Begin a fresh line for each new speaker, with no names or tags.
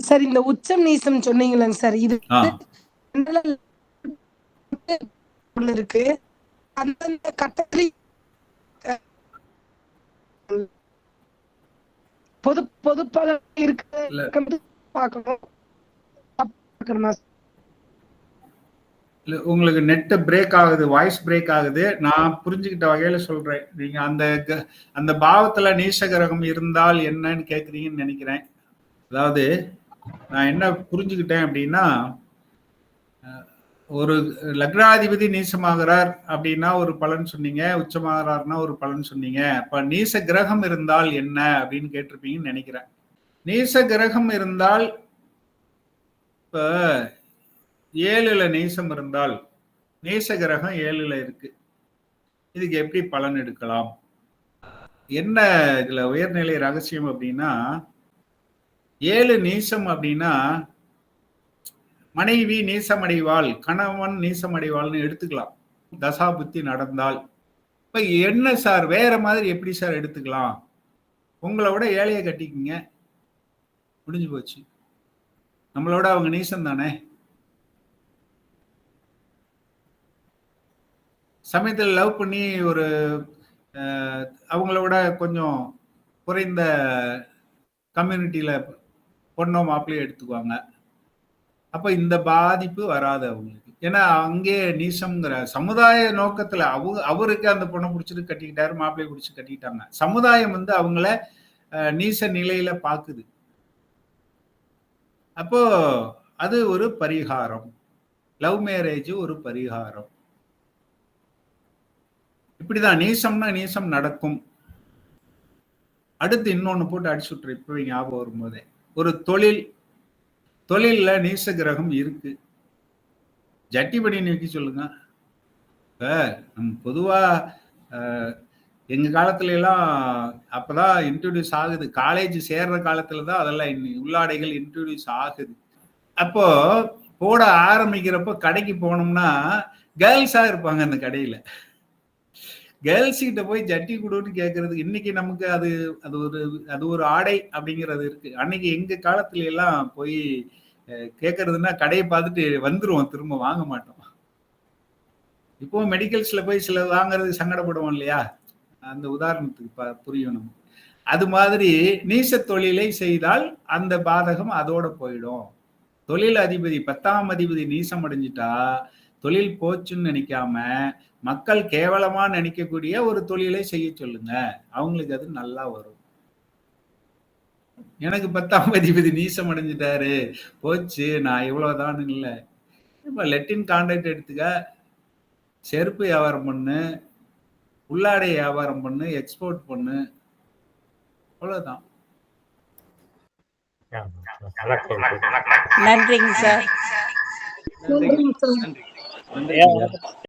Sir இந்த உச்சம் நீசம் சொன்னீங்களேங்க சார், இது இருக்கு. அந்தந்த கட்டத்திலே பொதுப்பல இருக்கு பார்க்கணும்.
இல்ல, உங்களுக்கு நெட் பிரேக் ஆகுது, வாய்ஸ் பிரேக் ஆகுது. நான் புரிஞ்சுக்கிட்ட வகையில சொல்றேன். நீங்க அந்த பாவத்துல நீச கிரகம் இருந்தால் என்னன்னு கேக்குறீங்கன்னு நினைக்கிறேன். அதாவது நான் என்ன புரிஞ்சுக்கிட்டேன் அப்படின்னா, ஒரு லக்னாதிபதி நீசமாகிறார் அப்படின்னா ஒரு பலன் சொன்னீங்க, உச்சமாகிறார்னா ஒரு பலன் சொன்னீங்க. அப்ப நீச கிரகம் இருந்தால் என்ன அப்படின்னு கேட்டிருப்பீங்கன்னு நினைக்கிறேன். நீச கிரகம் இருந்தால், இப்ப 7ல நீசம் இருந்தால், நீச கிரகம் 7ல இருக்கு, இதுக்கு எப்படி பலன் எடுக்கலாம்? என்ன இதுல உயர்நிலை ரகசியம் அப்படின்னா, 7 நீசம் அப்படின்னா மனைவி நீசமடைவாள், கணவன் நீசமடைவாள்னு எடுத்துக்கலாம், தசாபுத்தி நடந்தால். இப்ப என்ன சார், வேற மாதிரி எப்படி சார் எடுத்துக்கலாம்? உங்களோட ஏழைய கட்டிக்குங்க, முடிஞ்சு போச்சு. நம்மளோட அவங்க நீசம் தானே. சமயத்தில் லவ் பண்ணி ஒரு அவங்களோட கொஞ்சம் குறைந்த கம்யூனிட்டியில பொண்ணோ மாப்பிள்ளையோ எடுத்துக்குவாங்க. அப்ப இந்த பாதிப்பு வராது அவங்களுக்கு. ஏன்னா அங்கே நீசம்ங்கிற சமுதாய நோக்கத்துல அவருக்கு அந்த பொண்ணை பிடிச்சிட்டு கட்டிக்கிட்டாரு, மாப்பிள்ளையை பிடிச்சி கட்டிக்கிட்டாங்க. சமுதாயம் அவங்கள நீச நிலையில பாக்குது. அப்போ அது ஒரு பரிகாரம். லவ் மேரேஜ் ஒரு பரிகாரம். இப்படிதான் நீசம்னா நீசம் நடக்கும். அடுத்து இன்னொன்னு போட்டு அடிச்சு விட்டுரு, இப்ப ஞாபகம் வரும்போதே, ஒரு தொழில்ல நீச கிரகம் இருக்கு, ஜட்டி படி நிக்க சொல்லுங்க. இப்ப நம்ம பொதுவா எங்க காலத்துல எல்லாம் அப்பதான் இன்ட்ரோடியூஸ் ஆகுது, காலேஜ் சேர்ற காலத்துலதான் அதெல்லாம் உள்ளாடைகள் இன்ட்ரோடியூஸ் ஆகுது. அப்போ போட ஆரம்பிக்கிறப்ப கடைக்கு போனோம்னா கேர்ள்ஸா இருப்பாங்க அந்த கடையில. கேர்ள்ஸ் கிட்ட போய் ஜட்டி கொடுன்னு கேட்கறது இன்னைக்கு நமக்கு அது ஒரு ஆடை அப்படிங்கிறது இருக்கு. அன்னைக்கு எங்க காலத்துல எல்லாம் போய் கேட்கறதுன்னா கடையை பார்த்துட்டு வந்துருவோம், திரும்ப வாங்க மாட்டோம். இப்போ மெடிக்கல்ஸ்ல போய் சில வாங்குறது சங்கடப்படுவோம் இல்லையா? அந்த உதாரணத்துக்கு புரியணும். அது மாதிரி நீச தொழிலை செய்தால் அந்த பாதகம் அதோட போயிடும். தொழில் அதிபதி 10ஆம் அதிபதி நீசம் அடைஞ்சிட்டா தொழில் போச்சுன்னு நினைக்காம மக்கள் கேவலமா நினைக்கக்கூடிய ஒரு தொழிலை செய்ய சொல்லுங்க, அவங்களுக்கு அது நல்லா வரும். எனக்கு 10ஆம் அதிபதி நீசம் அடைஞ்சிட்டாரு, போச்சு, நான் இவ்வளவுதான் இல்லை. இப்ப லெட்டின் கான்ட்ராக்ட் எடுத்துக்க, செருப்பு வியாபாரம் பண்ணு, உள்ளாடை வியாபாரம் பண்ணு, எக்ஸ்போர்ட் பண்ணு, அவ்வளவுதான்.
நன்றிங்க சார்.
நன்றி.